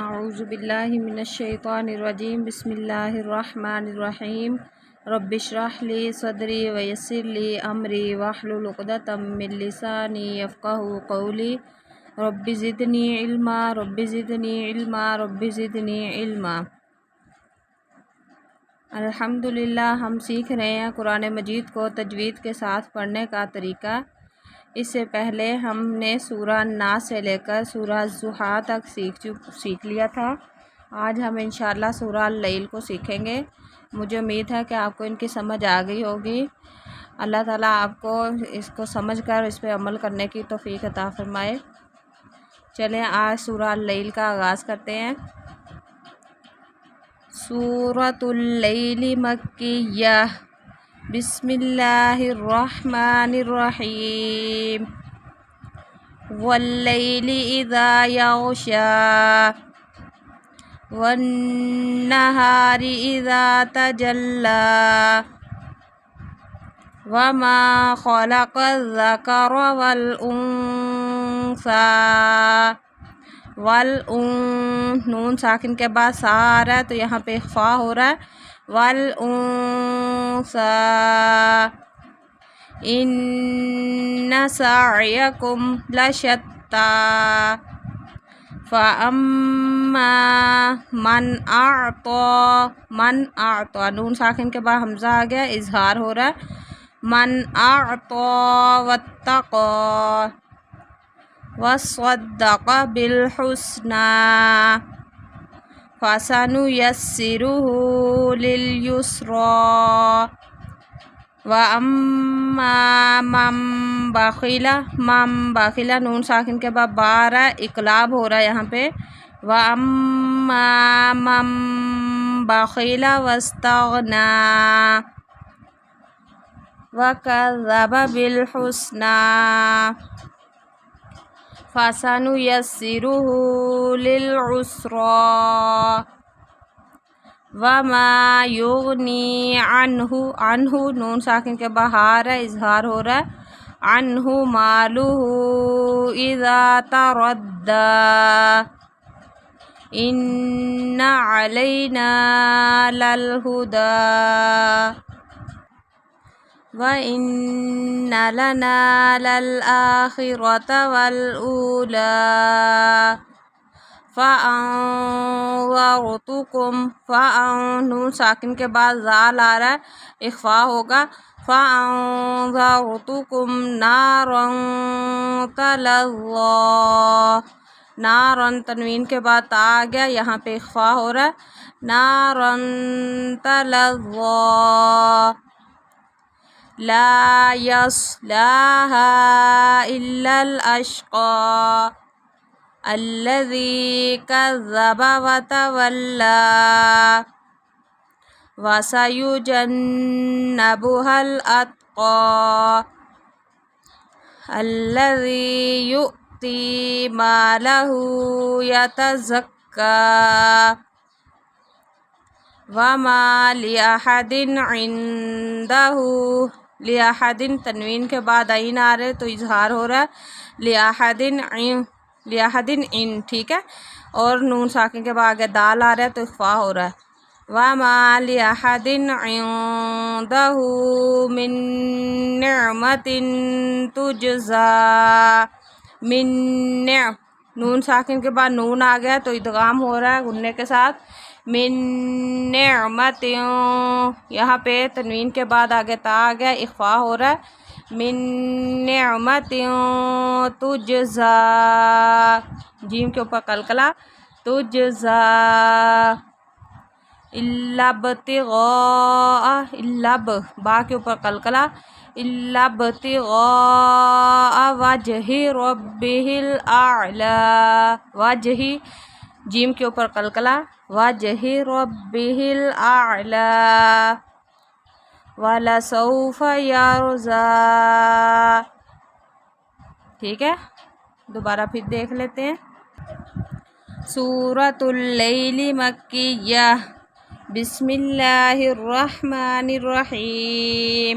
اعوذ باللہ من الشیطان الرجیم بسم اللہ الرحمن الرحیم رب اشرح لی صدری ویسر لی امری واحلل عقدۃ من لسانی یفقہوا قولی رب زدنی علما رب زدنی علما رب زدنی علما۔ الحمدللہ ہم سیکھ رہے ہیں قرآن مجید کو تجوید کے ساتھ پڑھنے کا طریقہ۔ اس سے پہلے ہم نے سورہ ناس سے لے کر سورہ ضحیٰ تک سیکھ لیا تھا۔ آج ہم انشاءاللہ سورہ اللیل کو سیکھیں گے۔ مجھے امید ہے کہ آپ کو ان کی سمجھ آ گئی ہوگی۔ اللہ تعالیٰ آپ کو اس کو سمجھ کر اس پہ عمل کرنے کی توفیق عطا فرمائے۔ چلیں آج سورہ اللیل کا آغاز کرتے ہیں۔ سورۃ اللیل مکیہ، بسم اللہ الرحمن الرحیم، واللیل اذا یغشی، والنہار اذا تجلی، وما خلق الذکر نون ساکن کے بعد سا آ رہا ہے تو یہاں پہ اخفا ہو رہا ہے۔ والانثی ان سعیکم لشتی، فاما من اعطی نون ساکن کے بعد حمزہ آ گیا، اظہار ہو رہا ہے۔ من اعطی واتقی وصدق بالحسنی فسنیسرہ للیسری، واما من بخل نون ساکن کے بعد با آ رہا ہے، اقلاب ہو رہا ہے یہاں پہ۔ واما من بخل واستغنی وکذب بالحسنی فسنیسرہ للعسری، وما یغنی عنہ نون ساکن کے بہار ہے، اظہار ہو رہا ہے۔ عنہ مالہ اذا تردی، ان علینا للہدی، وَإِنَّ لَنَا لَلْآخِرَةَ وَالْأُولَى نون ساکن کے بعد زال آ رہا ہے، اخفا ہوگا۔ فَأَنذَرْتُكُمْ نَارًا تَلَظَّىٰ، نارن تنوین کے بعد تا آ گیا، یہاں پہ اخفا ہو رہا ہے۔ نارن تَلَظَّىٰ لا یصلاها الا الاشقی الذی کذب وتولی، وسیجنبها الاتقی الذی یؤتی مالہ یتزکی، وما لأحد عنده لأحد تنوین کے بعد عین آ رہے تو اظہار ہو رہا ہے۔ لأحد ان ٹھیک ہے، اور نون ساکن کے بعد آگے دال آ رہا ہے تو اخفا ہو رہا ہے۔ وما لأحد عنده من نعمت تجزی، نون ساکن کے بعد نون آ گیا تو ادغام ہو رہا ہے غنے کے ساتھ۔ من نعمت، یہاں پہ تنوین کے بعد آگے تا آ گیا، اخفا ہو رہا ہے۔ من نعمت تجزی، جیم کے اوپر قلقلہ، تجزی الا ابتغاء، با کے اوپر قلقلہ، الا ابتغاء وجہ ربہ الاعلی، وجہ جیم کے اوپر قلقلہ، وجہ ربہ الاعلی، ولسوف یرضی، ٹھیک ہے، دوبارہ پھر دیکھ لیتے ہیں۔ سورۃ اللیل مکیہ، بسم اللہ الرحمن الرحیم،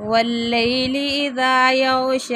واللیل اذا یغشی،